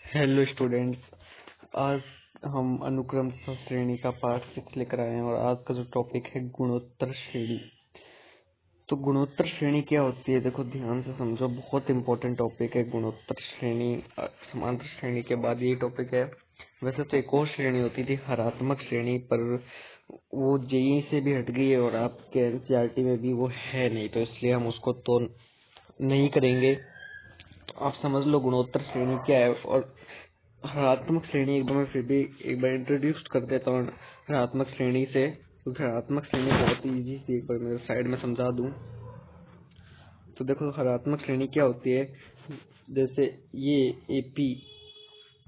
Hello students. आज हम अनुक्रम सह श्रेणी का पार्ट 6 लेकर आए हैं और आज का जो टॉपिक है गुणोत्तर श्रेणी। तो गुणोत्तर श्रेणी क्या होती है, देखो ध्यान से समझो, बहुत इंपॉर्टेंट टॉपिक है गुणोत्तर श्रेणी। समांतर श्रेणी के बाद ये टॉपिक है। वैसे तो एक और श्रेणी होती थी हरात्मक श्रेणी, पर वो जेईई से भी हट गई है और आपके एनसीईआरटी में भी वो है नहीं, तो इसलिए हम उसको तो नहीं करेंगे। तो आप समझ लो गुणोत्तर श्रेणी क्या है। और हरात्मक श्रेणी एक बार मैं फिर भी एक बार इंट्रोड्यूस कर देता हूँ हरात्मक श्रेणी से, क्योंकि हरात्मक श्रेणी बहुत ही इजी सी, एक बार मेरे साइड में समझा दूं। तो देखो हरात्मक श्रेणी क्या होती है, जैसे ये एपी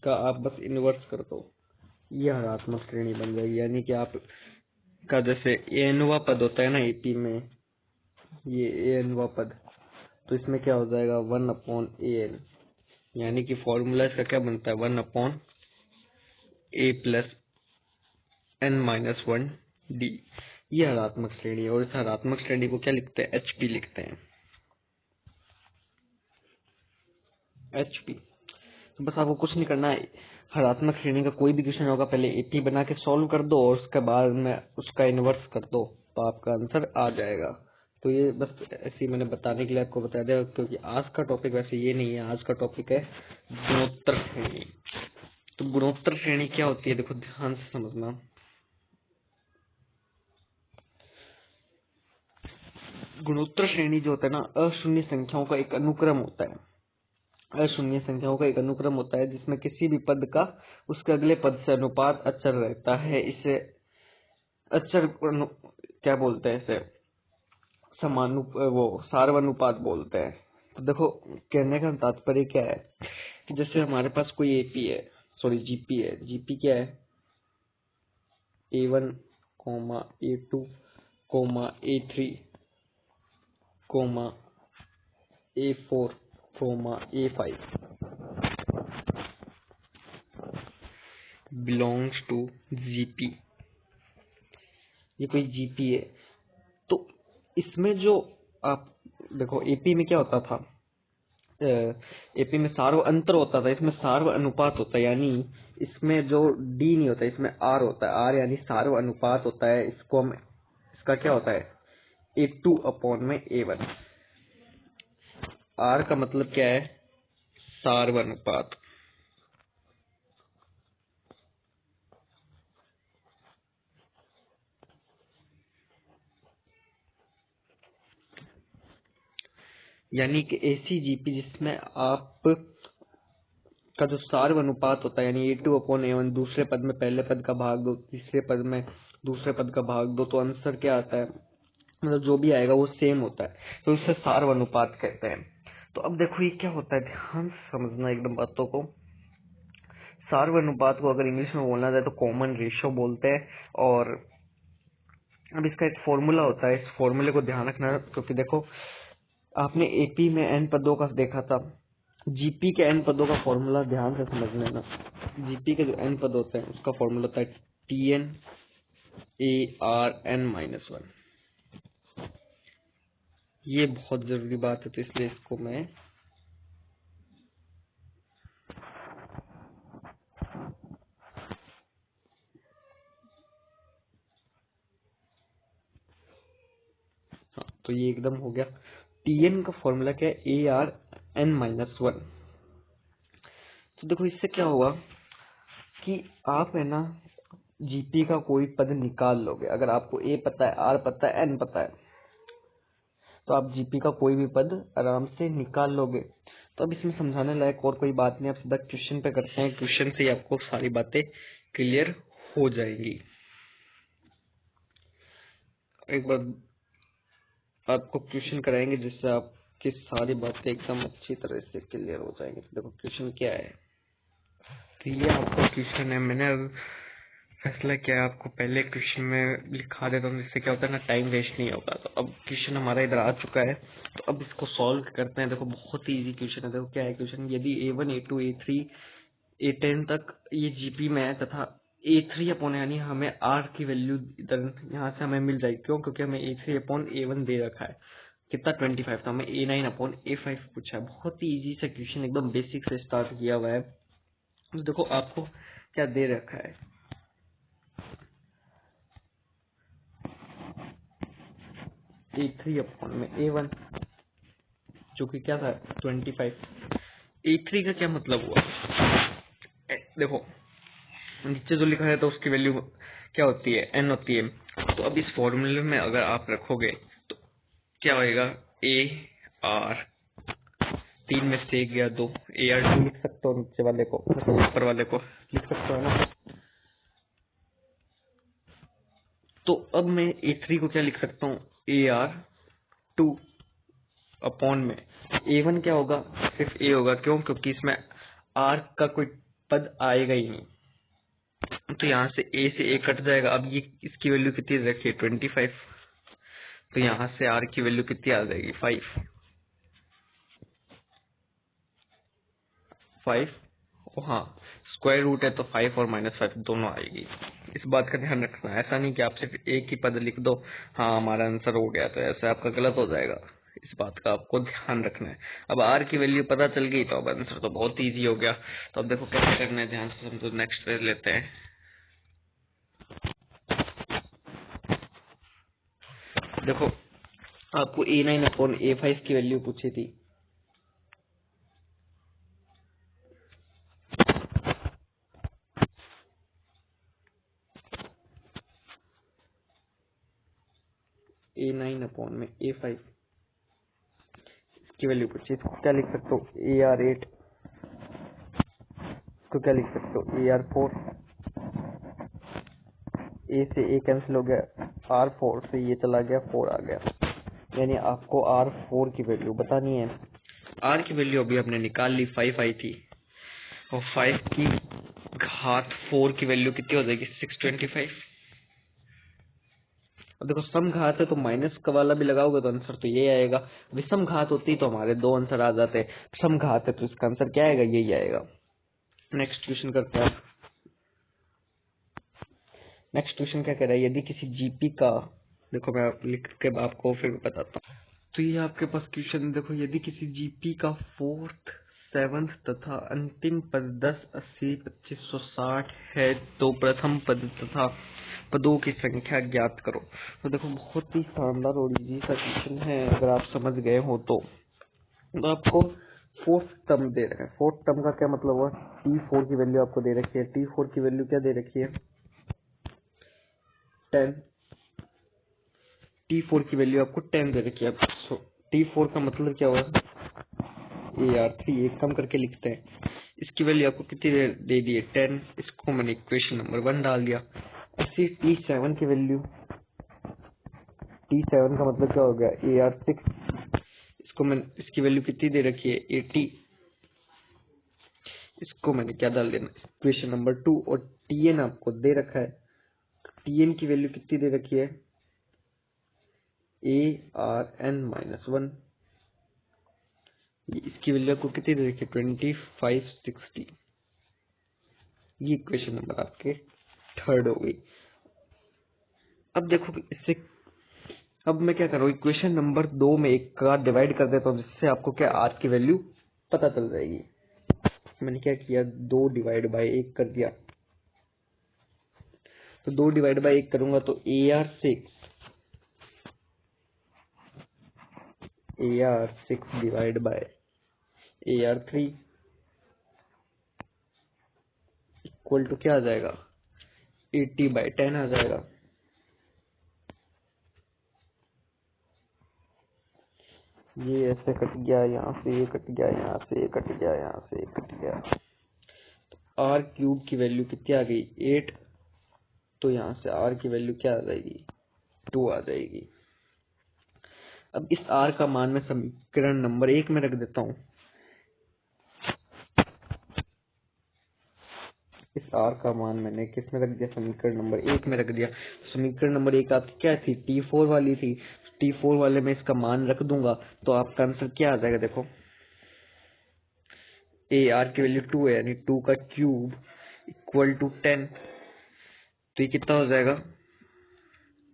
का आप बस इन्वर्स कर दो, ये हरात्मक श्रेणी बन जाएगी। यानी कि आप का जैसे एनवा पद होता है ना एपी में, ये एनवा पद, तो इसमें क्या हो जाएगा 1/an। यानी कि फॉर्मूला इसका क्या बनता है 1/a+n-1d। ये हरात्मक श्रेणी है और इस हरात्मक श्रेणी को क्या लिखते हैं, एचपी लिखते हैं, एचपी। तो बस आपको कुछ नहीं करना है, हरात्मक श्रेणी का कोई भी क्वेश्चन होगा पहले एपी बना के सॉल्व कर दो और उसके बाद में उसका इन्वर्स कर दो, तो आपका आंसर आ जाएगा। तो ये बस ऐसे ही मैंने बताने के लिए आपको बता दिया, क्योंकि आज का टॉपिक वैसे ये नहीं है, आज का टॉपिक है गुणोत्तर श्रेणी। तो गुणोत्तर श्रेणी क्या होती है, देखो ध्यान से समझना। गुणोत्तर श्रेणी जो होता है ना, अशून्य संख्याओं का एक अनुक्रम होता है। अशून्य संख्याओं का एक अनुक्रम होता है जिसमें किसी भी पद का उसके अगले पद से अनुपात अचर रहता है। इसे क्या बोलते हैं, इसे वो सार्वनुपात बोलते हैं। तो देखो कहने का तात्पर्य क्या है कि जैसे हमारे पास कोई एपी है, सॉरी जीपी है। जीपी क्या है, A1, A2, A3, A4, A5 belongs to GP. ये कोई जीपी है। तो इसमें जो आप देखो एपी में क्या होता था, एपी में सार्व अंतर होता था, इसमें सार्व अनुपात होता है। यानी इसमें जो डी नहीं होता, इसमें आर होता है। आर यानी सार्व अनुपात होता है। इसको हम, इसका क्या होता है A2/A1। आर का मतलब क्या है, सार्व अनुपात। यानी कि ऐसी जीपी जिसमें आप का जो सार्व अनुपात होता है, यानी A2/A1, दूसरे पद में पहले पद का भाग दो, तीसरे पद में दूसरे पद का भाग दो, तो आंसर क्या आता है, मतलब जो भी आएगा वो सेम होता है, तो इसे सार्व अनुपात कहते हैं। तो अब देखो ये क्या होता है, ध्यान से समझना एकदम बातों को। सार्व अनुपात को अगर इंग्लिश में बोलना जाए तो कॉमन रेशियो बोलते हैं। और अब इसका एक फॉर्मूला होता है, इस फॉर्मूले को ध्यान रखना, क्योंकि देखो आपने एपी में एन पदों का देखा था, जीपी के एन पदों का फॉर्मूला ध्यान से समझ लेना। जीपी के जो एन पद होते हैं उसका फॉर्मूला होता है TN/ARN-1। ये बहुत जरूरी बात है, तो इसलिए इसको मैं तो ये एकदम हो गया। TN का फॉर्मूला क्या है, ARN-1। तो देखो इससे क्या होगा कि आप है ना जीपी का कोई पद निकाल लोगे। अगर आपको ए पता है, आर पता है, एन पता है, तो आप जीपी का कोई भी पद आराम से निकाल लोगे। तो अब इसमें समझाने लायक और कोई बात नहीं, आप सीधा क्वेश्चन पे करते हैं। क्वेश्चन से ही आपको सारी बातें क्लियर हो जाएंगी। एक बार आपको क्वेश्चन कराएंगे जिससे आपकी सारी बातें एकदम अच्छी तरह से क्लियर हो जाएंगी। तो देखो क्वेश्चन क्या है, तो ये आपका क्वेश्चन है। मैंने अब फैसला किया है आपको पहले क्वेश्चन में लिखा देता हूँ, जिससे क्या होता है ना, टाइम वेस्ट नहीं होगा। तो अब क्वेश्चन हमारा इधर आ चुका है, तो अब इसको सॉल्व करते हैं। देखो बहुत ही इजी क्वेश्चन है। देखो क्या है क्वेश्चन, यदि A1, A2, A3, A10 तक ये जीपी में है तथा A3/, यानी हमें R की वैल्यू इधर यहाँ से हमें मिल जाएगी। क्यों, क्योंकि हमें A3/A1 दे रखा है कितना 25, तो हमें A9/A5 पूछा है। बहुत ही इजी सा क्वेश्चन, एकदम बेसिक से स्टार्ट किया हुआ है। तो देखो आपको क्या दे रखा है, A3/A1, जो कि क्या था 25। A3 का क्या मतलब हुआ, देखो नीचे जो लिखा है तो उसकी वैल्यू क्या होती है, n होती है। तो अब इस फॉर्मूले में अगर आप रखोगे तो क्या होएगा, AR 3 में से 1 गया 2, AR2 लिख सकते हो नीचे वाले को, मतलब ऊपर वाले को लिख सकते हो ना। तो अब मैं A3 को क्या लिख सकता हूँ, AR2 अपॉन में A1 क्या होगा, सिर्फ A होगा, क्यों, क्योंकि इसमें R का कोई पद आएगा ही नहीं। तो यहाँ से A से A कट जाएगा। अब ये इसकी वैल्यू कितनी रखी है 25, तो यहाँ से R की वैल्यू कितनी आ जाएगी 5। हाँ, स्क्वायर रूट है तो 5 और -5 दोनों आएगी। इस बात का ध्यान रखना, ऐसा नहीं कि आप सिर्फ एक ही पद लिख दो, हाँ हमारा आंसर हो गया, तो ऐसा आपका गलत हो जाएगा। इस बात का आपको ध्यान रखना है। अब R की वैल्यू पता चल गई तो अब आंसर तो बहुत इजी हो गया। तो अब देखो कैसे करना है, ध्यान से समझो। नेक्स्ट पेज लेते हैं। देखो आपको A9/A5 की वैल्यू पूछी थी, A9/A5 की वैल्यू पूछी, इसको क्या लिख सकते हो, AR8 को क्या लिख सकते हो, AR4। A से A कैंसिल हो गया, R4 से ये चला गया, 4 आ गया। यानी आपको R4 की वैल्यू बतानी है। R की वैल्यू अभी हमने निकाल ली, 5 आई थी, और 5 की घात 4 की वैल्यू कितनी हो जाएगी, 625। अब देखो सम घात है तो माइनस का वाला भी लगाओगे तो आंसर तो ये आएगा। विषम घात होती तो हमारे दो आंसर आ जाते, सम घात है तो इसका आंसर क्या आएगा, यही आएगा। नेक्स्ट क्वेश्चन करते हैं। नेक्स्ट क्वेश्चन क्या कह रहा है, यदि किसी जीपी का, देखो मैं लिख के आपको फिर बताता हूँ। तो ये आपके पास क्वेश्चन देखो, यदि किसी जीपी का 4th 7th तथा अंतिम पद 10, 80, 2560 है तो प्रथम पद तथा पदों की संख्या ज्ञात करो। तो देखो बहुत ही शानदार और इजी सा क्वेश्चन है, अगर आप समझ गए हो तो। आपको फोर्थ टर्म दे रहे हैं। फोर्थ टर्म का क्या मतलब हुआ, T4 की वैल्यू आपको दे रखी है। T4 की वैल्यू क्या दे रखी है, 10। T4 की वैल्यू आपको 10 दे रखी है। T4 का मतलब क्या हुआ, AR3 एक कम करके लिखते हैं। इसकी वैल्यू आपको कितनी दे दी है, 10। इसको मैंने इक्वेशन नंबर 1 डाल दिया। ऐसे T7 की वैल्यू, T7 का मतलब क्या हो गया, AR6। इसको मैं, इसकी वैल्यू कितनी दे रखी है, 80। इसको मैंने क्या डाल देना, इक्वेशन नंबर 2। और TN आपको दे रखा है, TN की वैल्यू कितनी दे रखी है, ARN-1। इसकी वैल्यू आपको कितनी दे रखी है, 2560। ये इक्वेशन नंबर आपके थर्ड हो गई। अब देखो इससे, अब मैं क्या कर रहा हूँ, इक्वेशन नंबर 2 में एक का डिवाइड कर देता हूँ, जिससे आपको क्या आर की वैल्यू पता चल जाएगी। मैंने क्या किया, 2/1 कर दिया। तो 2/1 करूंगा तो AR6 divide by AR3 equal to क्या आ जाएगा, 80/10 आ जाएगा। ये ऐसे कट गया, यहाँ से ये कट गया, यहाँ से ये कट गया, यहाँ से ये कट गया। R³ की वैल्यू कितनी आ गई, 8। तो यहाँ से R की वैल्यू क्या आ जाएगी, 2 आ जाएगी। अब इस R का मान मैं समीकरण नंबर 1 में रख देता हूँ। इस R का मान मैंने किस में रख दिया, समीकरण नंबर 1 में रख दिया। समीकरण नंबर 1 आपकी क्या थी, T4 वाली थी। T4 वाले में इसका मान रख दूंगा तो आपका आंसर क्या आ जाएगा, देखो AR की वैल्यू 2 है, यानी 2 का क्यूब इक्वल टू 10। तो ये कितना हो जाएगा,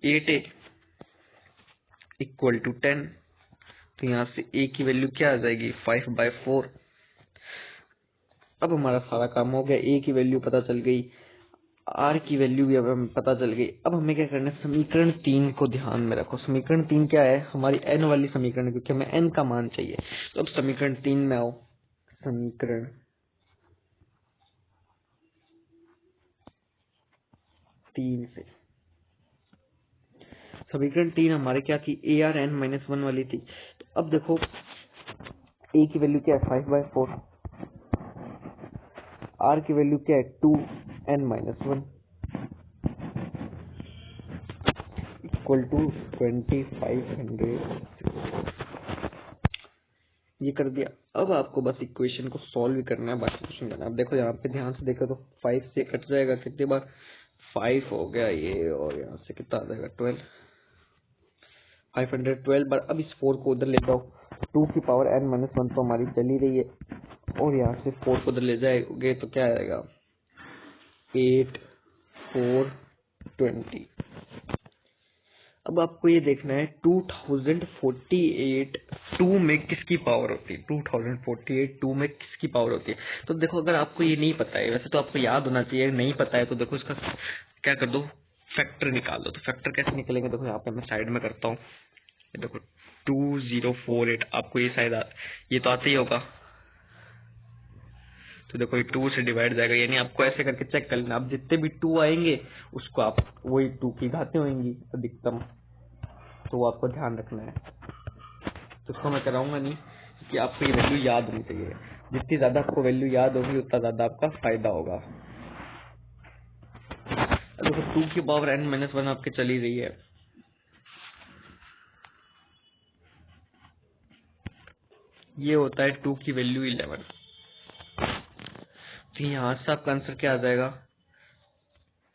8A इक्वल टू 10। तो यहाँ से A की वैल्यू क्या आ जाएगी, 5/4। अब हमारा सारा काम हो गया, ए की वैल्यू पता चल गई, आर की वैल्यू भी अब हमें पता चल गई। अब हमें क्या करना है, समीकरण 3 को ध्यान में रखो। समीकरण 3 क्या है, हमारी एन वाली समीकरण, क्योंकि हमें एन का मान चाहिए। तो अब समीकरण 3 में आओ। समीकरण 3 से समीकरण 3 हमारे क्या थी, ए आर एन माइनस 1 वाली थी। तो अब देखो ए की वैल्यू क्या है 5/4, आर की वैल्यू क्या है 2n-1 इक्वल टू 2500। ये कर दिया। अब आपको बस इक्वेशन को सॉल्व करना है, बाकी कुछ नहीं करना। अब देखो यहाँ पे ध्यान से देखो तो 5 से कट जाएगा, कितनी बार 5 हो गया ये, और यहाँ से कितना आ जाएगा 12, 512 बार। अब इस 4 को उधर ले जाओ, 2 की पावर n-1 तो हमारी चली रही है, और यहाँ से 4 को उधर ले जाएंगे तो क्या आएगा 8 4 20। अब आपको ये देखना है 2048 2 में किसकी पावर होती है, 2048 2 में किसकी पावर होती है। तो देखो अगर आपको ये नहीं पता है, वैसे तो आपको याद होना चाहिए, नहीं पता है तो देखो इसका क्या कर दो, फैक्टर निकाल दो। तो फैक्टर कैसे निकलेंगे, देखो यहाँ पे मैं साइड में करता हूँ। देखो 2048, आपको ये शायद ये तो आता ही होगा। तो देखो ये 2 से डिवाइड जाएगा, यानी आपको ऐसे करके चेक कर लेना। आप जितने भी 2 आएंगे उसको आप वही 2 की घातें होंगी अधिकतम, तो वो आपको ध्यान रखना है। तो उसको मैं कराऊंगा नहीं, कि आपको ये वैल्यू याद होनी चाहिए। जितनी ज्यादा आपको वैल्यू याद होगी उतना ज्यादा आपका फायदा होगा। देखो 2 की पावर n-1 आपके चली रही है, ये होता है 2 की वैल्यू 11। तो यहाँ से आपका आंसर क्या आ जाएगा,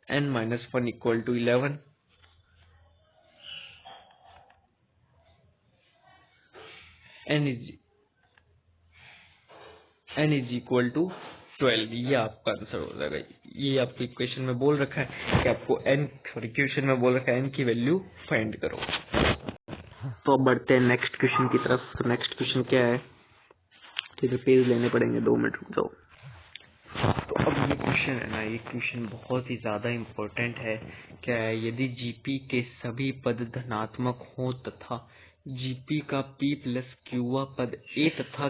n-1 equal to 11, n is equal to 12। ये आपका आंसर हो जाएगा। ये आपको इक्वेशन में बोल रखा है कि आपको इक्वेशन में बोल रखा है n की वैल्यू फाइंड करो। तो अब बढ़ते हैं नेक्स्ट क्वेश्चन की तरफ। तो नेक्स्ट क्वेश्चन क्या है, तो पेज लेने पड़ेंगे, 2 मिनट रुक जाओ। तो अब ये क्वेश्चन है ना, ये क्वेश्चन बहुत ही ज्यादा इम्पोर्टेंट है। क्या है, यदि जीपी के सभी पद धनात्मक हो तथा जीपी का p प्लस क्यूवा पद a तथा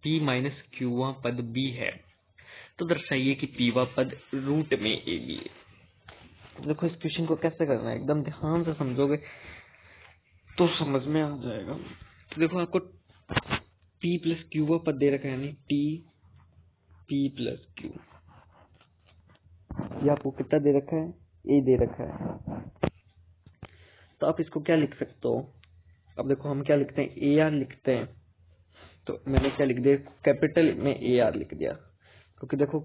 p माइनस क्यूवा पद b है, तो दर्शाइए कि पीवा पद रूट में a b है। तो देखो इस क्वेश्चन को कैसे करना है, एकदम ध्यान से समझोगे तो समझ में आ जाएगा। तो देखो आपको p प्लस क्यूवा पद दे रखा है, यानी t p प्लस क्यू, ये आपको कितना दे रखा है, ए दे रखा है। तो आप इसको क्या लिख सकते हो, अब देखो हम क्या लिखते हैं, ए आर लिखते हैं। तो मैंने क्या लिख दिया, कैपिटल में ए आर लिख दिया, क्योंकि देखो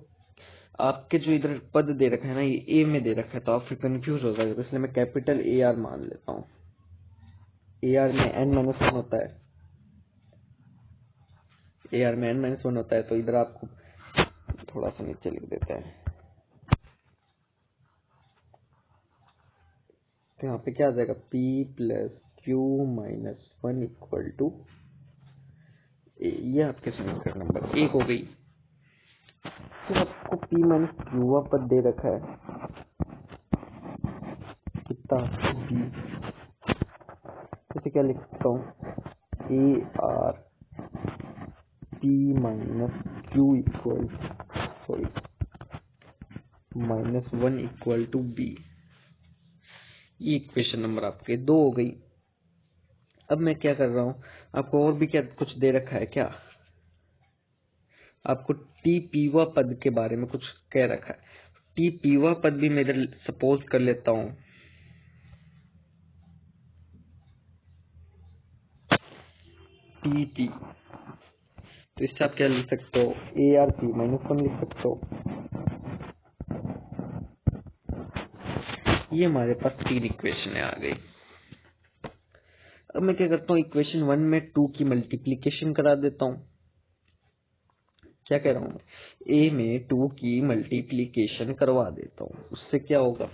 आपके जो इधर पद दे रखा है ना, ये ए में दे रखा है, तो आप फिर कंफ्यूज हो जाएगा। तो इसलिए मैं कैपिटल ए आर मान लेता हूँ। ए आर में n-1 होता है, ए आर में n-1 होता है। तो इधर आपको थोड़ा सा नीचे लिख देता है, तो यहाँ पे क्या आ जाएगा, p plus q minus 1 equal to, ये आपके समीकरण नंबर 1 हो गई। फिर आपको p माइनस क्यू पद दे रखा है, कितना b, इसे क्या लिख सकता हूँ, A R p minus q equal -1 equal to b। ये इक्वेशन नंबर आपके 2 हो गई। अब मैं क्या कर रहा हूँ, आपको और भी क्या कुछ दे रखा है क्या, आपको टी पीवा पद के बारे में कुछ कह रखा है। टी पीवा पद भी मैं इधर सपोज कर लेता हूँ, टी टी, तो इससे आप क्या लिख सकते हो, ए आर पी -1 लिख सकते हो। ये हमारे पास 3 इक्वेशन आ गई। अब मैं क्या करता हूँ, इक्वेशन 1 में 2 की मल्टीप्लीकेशन करा देता हूँ। क्या कह रहा हूँ, ए में 2 की मल्टीप्लीकेशन करवा देता हूँ, उससे क्या होगा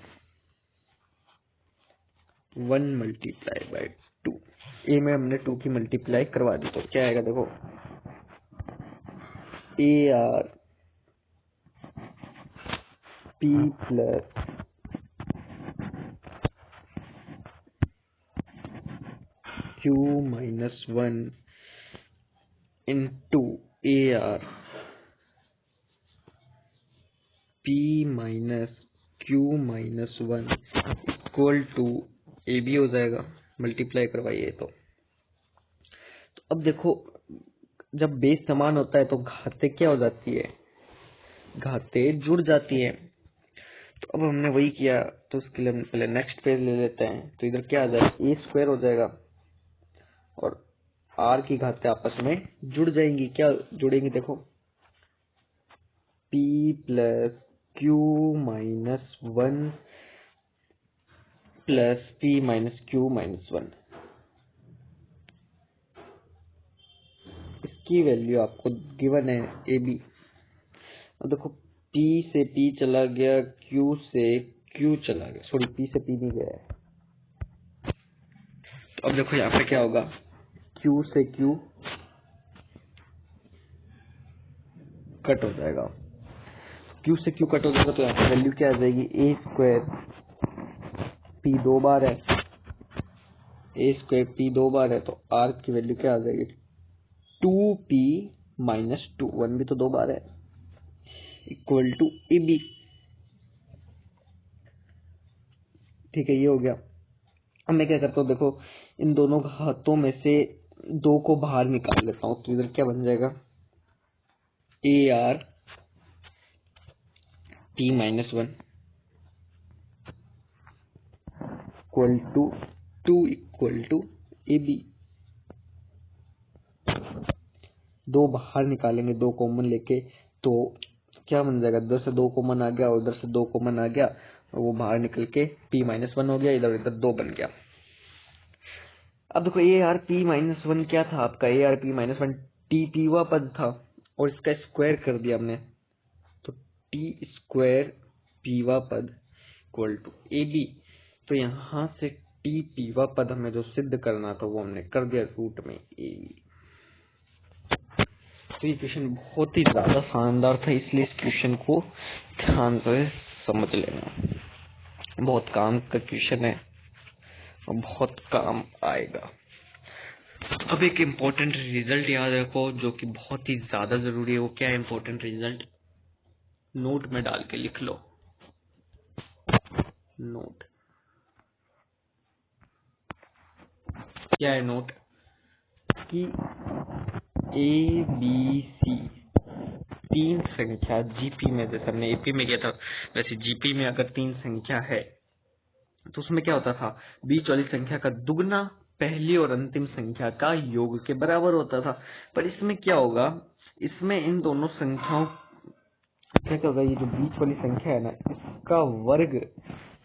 1 मल्टीप्लाई बाय 2। ए में हमने 2 की मल्टीप्लाई करवा दी, तो क्या आएगा देखो, A are P plus Q minus 1 into AR P minus Q minus 1 equal to AB हो जाएगा। मल्टीप्लाई करवाइए तो अब देखो, जब बेस समान होता है तो घातें क्या हो जाती है, घातें जुड़ जाती है। तो अब हमने वही किया, तो उसके लिए हम पहले नेक्स्ट पेज ले लेते हैं। तो इधर क्या आ जाएगा, ए स्क्वायर हो जाएगा और आर की घातें आपस में जुड़ जाएंगी। क्या जुड़ेंगी, देखो P plus q minus 1 plus P minus Q minus 1, इसकी वैल्यू आपको गिवन है ए बी। अब देखो P से P चला गया, Q से Q चला गया, सॉरी P से P नहीं गया है। तो अब देखो यहाँ पे क्या होगा, Q से Q कट हो जाएगा। Q से Q कट हो जाएगा तो यहाँ पे वैल्यू क्या आ जाएगी, ए स्क्वायर P 2 बार है, ए स्क्वायर P 2 बार है तो R की वैल्यू क्या आ जाएगी, 2P माइनस 2, 1 भी तो 2 बार है, इक्वल टू AB। ठीक है, ये हो गया। अब मैं क्या करता हूँ, देखो इन दोनों हाथों में से 2 को बाहर निकाल लेता हूँ। तो इधर क्या बन जाएगा, AR P minus 1 equal to 2 equal to AB। 2 बाहर निकालेंगे, 2 कॉमन लेके, तो क्या बन जाएगा, इधर से 2 कॉमन आ गया और उधर से 2 कॉमन आ गया और वो बाहर निकल के P माइनस 1 हो गया, इधर इधर 2 बन गया। अब देखो AR P माइनस 1 क्या था आपका, AR P minus 1 T P हुआ पद था और इसका स्क्वायर कर दिया हमने, तो T स्क्वायर पीवा पद इक्वल टू AB। तो यहाँ से T पीवा पद हमें जो सिद्ध करना था वो हमने कर दिया रूट में AB। तो ये क्वेश्चन बहुत ही ज्यादा शानदार था, इसलिए इस क्वेश्चन को ध्यान से समझ लेना, बहुत काम का क्वेश्चन है और बहुत काम आएगा। अब एक इम्पोर्टेंट रिजल्ट याद रखो जो कि बहुत ही ज्यादा जरूरी है। वो क्या है इम्पोर्टेंट रिजल्ट, नोट में डाल के लिख लो। नोट क्या है, नोट कि ए बी सी 3 संख्या जीपी में, जैसे हमने एपी में किया था वैसे जीपी में अगर 3 संख्या है तो उसमें क्या होता था, बीच वाली संख्या का दुगना पहली और अंतिम संख्या का योग के बराबर होता था। पर इसमें क्या होगा, इसमें इन दोनों संख्याओं क्या होगा, ये जो बीच वाली संख्या है ना, इसका वर्ग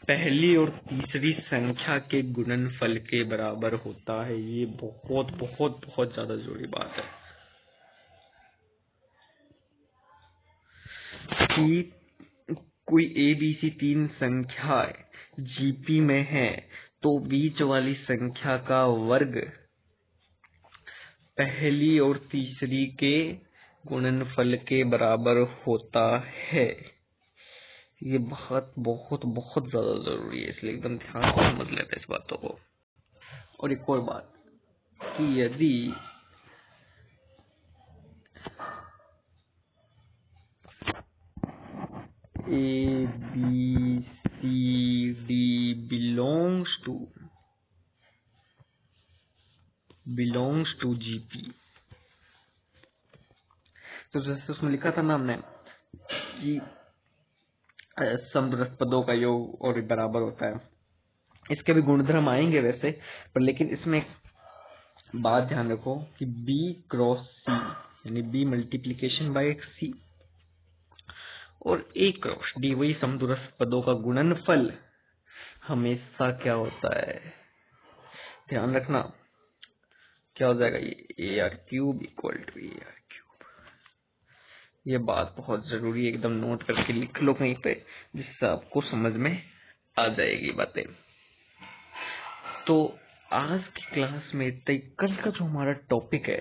पहली और तीसरी संख्या के गुणनफल के बराबर होता है। ये बहुत बहुत बहुत ज्यादा जरूरी बात है कि कोई ए बी सी 3 संख्या जीपी में है तो बीच वाली संख्या का वर्ग पहली और तीसरी के गुणनफल के बराबर होता है। ये बहुत बहुत बहुत ज्यादा जरूरी है, इसलिए एकदम ध्यान से समझ लेते हैं इस बातों को। और एक और बात कि यदि A B C D belongs to GP, तो जैसे उसमें लिखा था ना हमने कि समरस पदों का योग और बराबर होता है, इसके भी गुणधर्म आएंगे वैसे, पर लेकिन इसमें एक बात ध्यान रखो कि B क्रॉस C यानी B मल्टीप्लीकेशन बाय C और A क्रॉस D वही समदूरस्थ पदों का गुणनफल हमेशा क्या होता है, ध्यान रखना क्या हो जाएगा, ये AR cube equal to AR cube. ये बात बहुत जरूरी है, एकदम नोट करके लिख लो कहीं पे, जिससे आपको समझ में आ जाएगी बातें। तो आज की क्लास में इतना ही। कल का जो हमारा टॉपिक है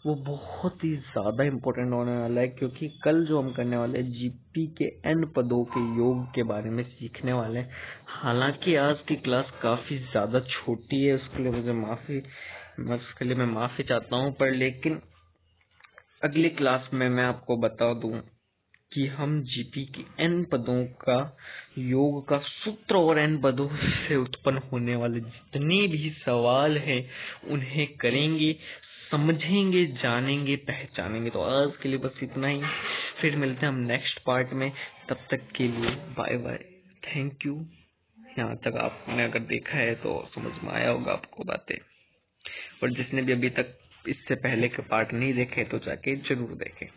वो बहुत ही ज्यादा इम्पोर्टेंट होने वाला है, क्योंकि कल जो हम करने वाले हैं जीपी के एन पदों के योग के बारे में सीखने वाले हैं। हालांकि आज की क्लास काफी ज्यादा छोटी है, उसके लिए मैं माफी चाहता हूँ, पर लेकिन अगली क्लास में मैं आपको बता दूं कि हम जीपी के एन पदों का योग का सूत्र और एन पदों से उत्पन्न होने वाले जितने भी सवाल हैं उन्हें करेंगे, समझेंगे, जानेंगे, पहचानेंगे। तो आज के लिए बस इतना ही, फिर मिलते हैं हम नेक्स्ट पार्ट में। तब तक के लिए बाय बाय, थैंक यू। यहाँ तक आपने अगर देखा है तो समझ में आया होगा आपको बातें, और जिसने भी अभी तक इससे पहले के पार्ट नहीं देखे तो जाके जरूर देखें।